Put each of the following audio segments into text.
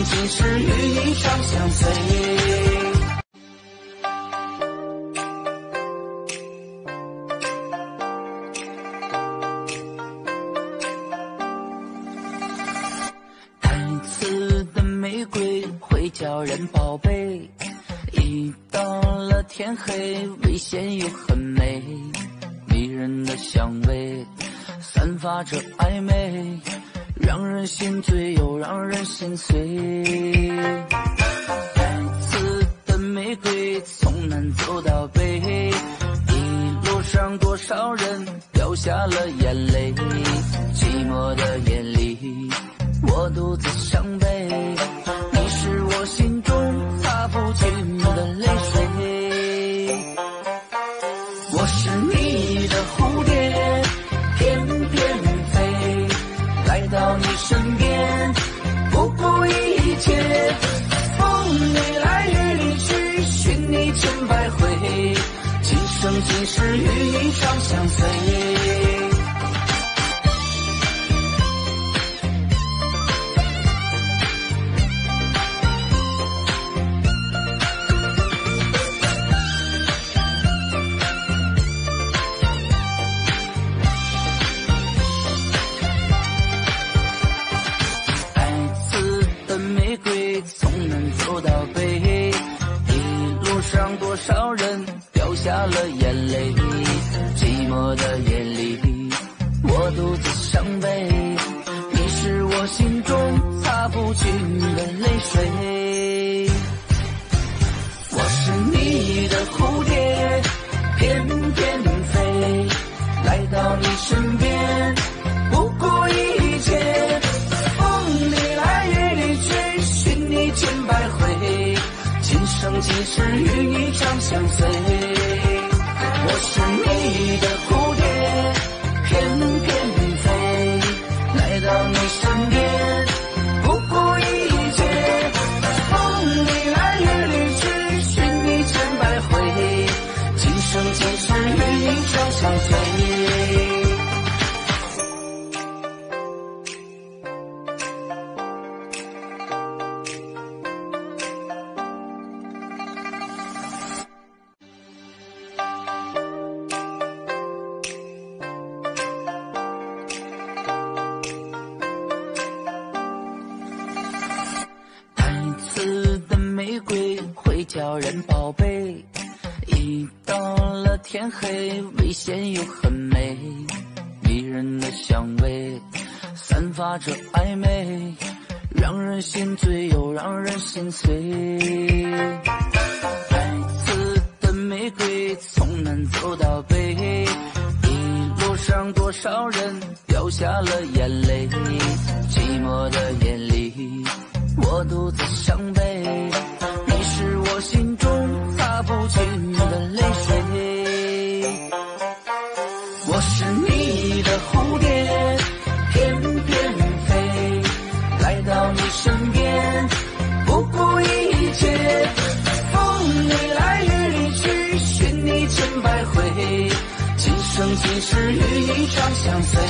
今世与你长相随。带刺的玫瑰会叫人宝贝，一到了天黑，危险又很美，迷人的香味散发着暧昧，让人心醉又让人心碎。带刺的玫瑰从南走到北，一路上多少人掉下了眼泪，寂寞的夜里我独自伤悲，你是我心中擦不尽的泪水。我是你的蝴蝶，翩翩飞，来到你身边，不顾一切，风里来雨里去，寻你千百回，今生今世与你长相随。从南走到北，一路上多少人掉下了眼泪，寂寞的夜里我独自伤悲，你是我心中擦不尽的泪水。我是你的蝴蝶，翩翩飞，来到你身边，不顾一切，风里来雨里去，寻你千百回，今生今世与你长相随。我是你的蝴蝶，翩翩飞，来到你身边，不顾一切，风里来雨里去，寻你千百回，今生今世与你长相随。玫瑰会叫人宝贝，一到了天黑，危险又很美，迷人的香味散发着暧昧，让人心醉又让人心碎。带刺的玫瑰从南走到北，一路上多少人掉下了眼泪，寂寞的夜里我独自伤悲，你是我心中擦不尽的泪水。我是你的蝴蝶，翩翩飞，来到你身边，不顾一切，风里来雨里去，寻你千百回，今生今世与你长相随。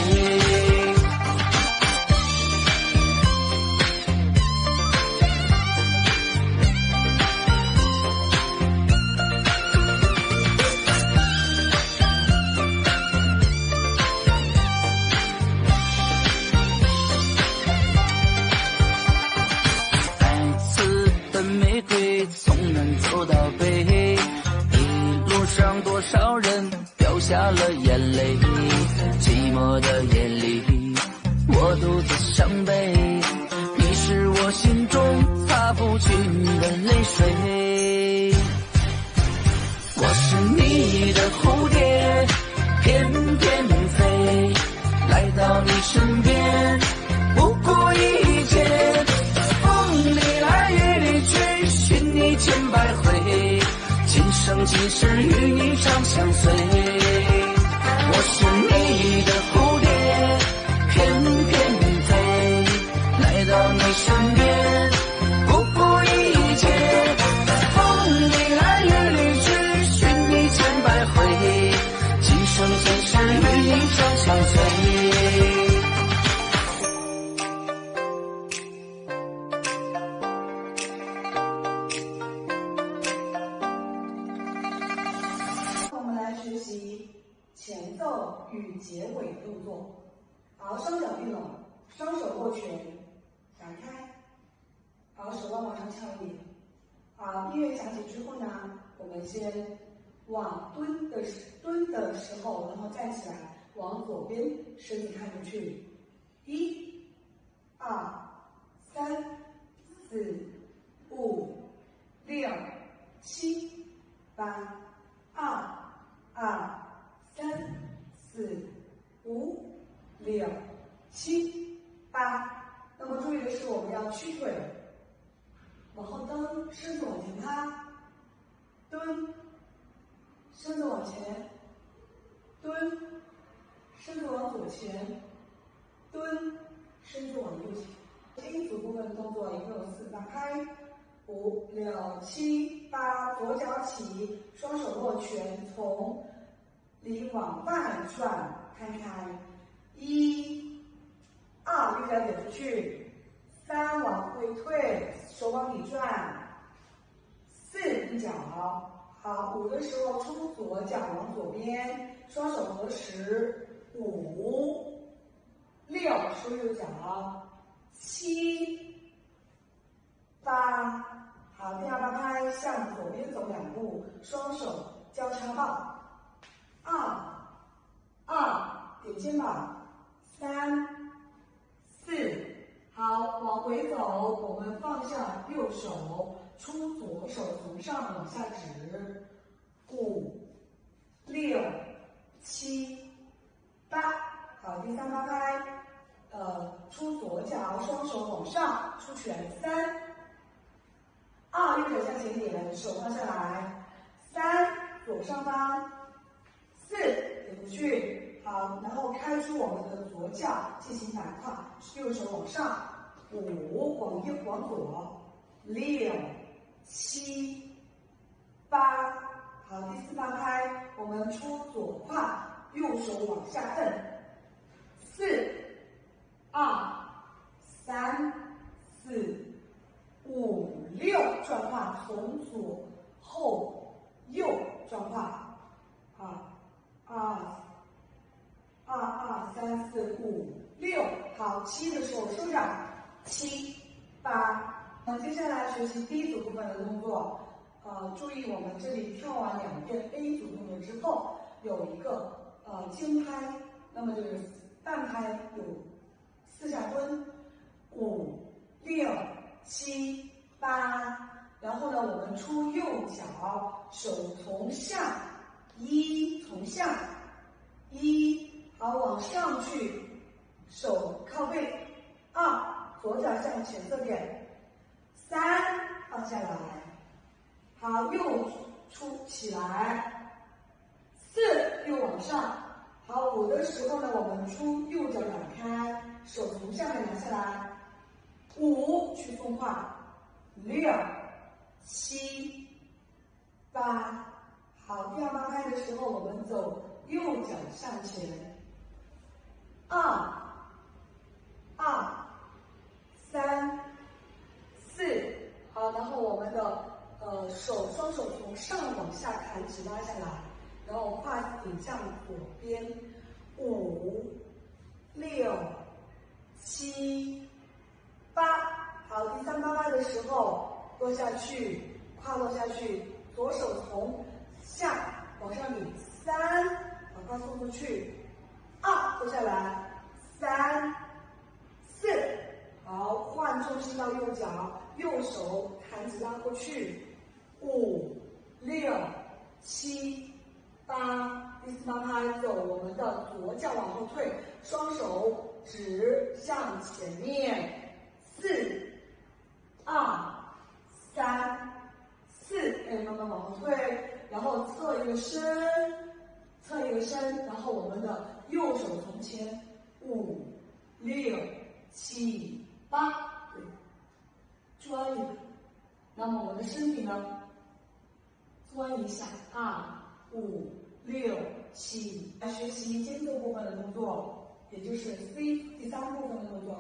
从南走到北，一路上多少人掉下了眼泪，寂寞的夜里我独自伤悲，你是我心中擦不尽的泪水。我是你的蝴蝶，翩翩飞，来到你身边，不顾一切，风里来雨里去，寻你千百回，今生今世与你长相随。我是你的蝴蝶，翩翩飞，来到你身边，不顾一切，风里来雨里去，寻你千百回，今生今世与你长相随。奏与结尾的动作。好，双脚并拢，双手握拳，展开。好，手腕往上翘一点。好，音乐响起之后呢，我们先往蹲的时候，然后站起来，往左边身体看出去。1、2、3、4、5、6、7、8、2、3、4、5、6、7、8。那么注意的是，我们要屈腿，往后蹬，身子往前趴，蹲，身子往前，蹲，身子往左前，蹲，身子往右前。这一组部分动作一共有4大开，5、6、7、8，左脚起，双手握拳，从里往外转，看开，1、2，右脚点出去，3往回退，手往里转，4一脚，好，5的时候出左脚往左边，双手合十，5、6收右脚，7、8，好，第2八拍向左边走2步，双手交叉抱，2、点肩膀，3、4，好，往回走，我们放下右手，出左手从上往下指，5、6、7、8，好，第3八拍，出左脚，双手往上，出拳，3、2，右手向前点，手放下来，3，左上方，4，点出去，好，然后开出我们的左脚进行反跨，右手往上，5往右往左，6、7、8，好，第4八拍，我们出左胯，右手往下蹬，4、2、3、4、5、6，转胯，从左后右转胯，2、3、4、5、6，好，7的时候收掌，7、8。那接下来学习 B 组部分的动作，注意我们这里跳完2遍 A 组动作之后，有一个肩拍，那么就是半拍有4下蹲，5、6、7、8，然后呢，我们出右脚，手从下，1从下，1，好，往上去，手靠背，2，左脚向前侧点，3，放下来，好，右出起来，4，右往上，好，5的时候呢，我们出右脚展开，手从下面拿下来，5去送胯，6、7、8，好，第2八拍的时候，我们走右脚向前，2、3、4，好，然后我们的双手从上往下弹指拉下来，然后胯顶向左边，5、6、7、8，好，第3八拍的时候落下去，胯落下去，左手从下往上拧，3，把胯送出去，2，坐下来，3、4，好，换重心到右脚，右手弹指拉过去，5、6、7、8，第4八拍走我们的左脚往后退，双手指向前面，4、2、3、4，慢慢往后退，然后侧一个身，然后我们的右手从前，5、6、7、8，对，转一个，那么我们的身体呢，转一下，2、5、6、7，来学习间奏部分的动作，也就是 C 第3部分的动作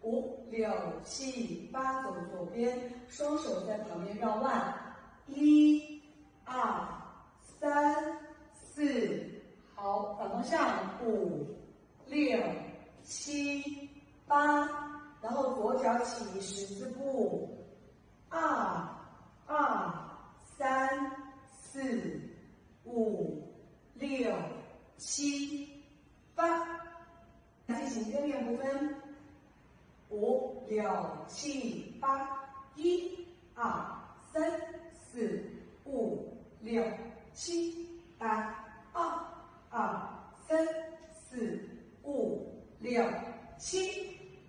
5、6、7、8，走左边，双手在旁边绕腕，1、2、3、4，好，反方向5、6、7、8，然后左脚起十字步，2、2、3、4、5、6、7、8，进行跟练部分，5、6、7、8，1、2、3、4、5、6、7、8，2、2、3、4、5、6、7、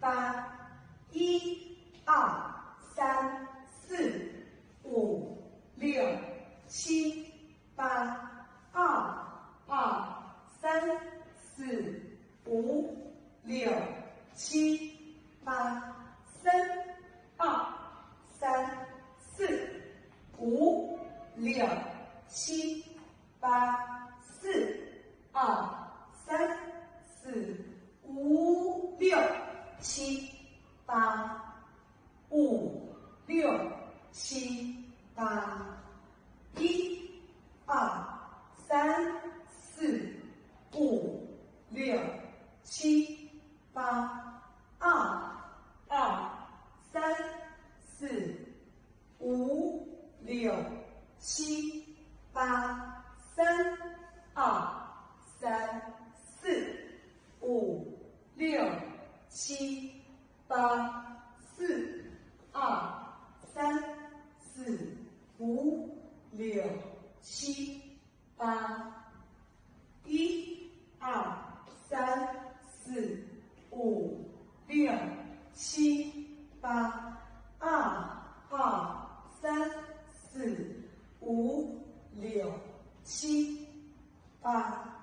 8，1、2、3、4、5、6、7、8，2、2、3、4、5、6、7、8，3、2、3、4、5、6、7、8，4、2、3、4、5、6、7、8，5、6、7、8，1、2、3、4、5、6、7、8，2、2、3、4、5、6、7、8，3、2、3、4、5、6、7、8，4、2、3、4、5、6、7、8，1、2、3、4、5、6、7、8，2、2、3、4、5、6、7、8。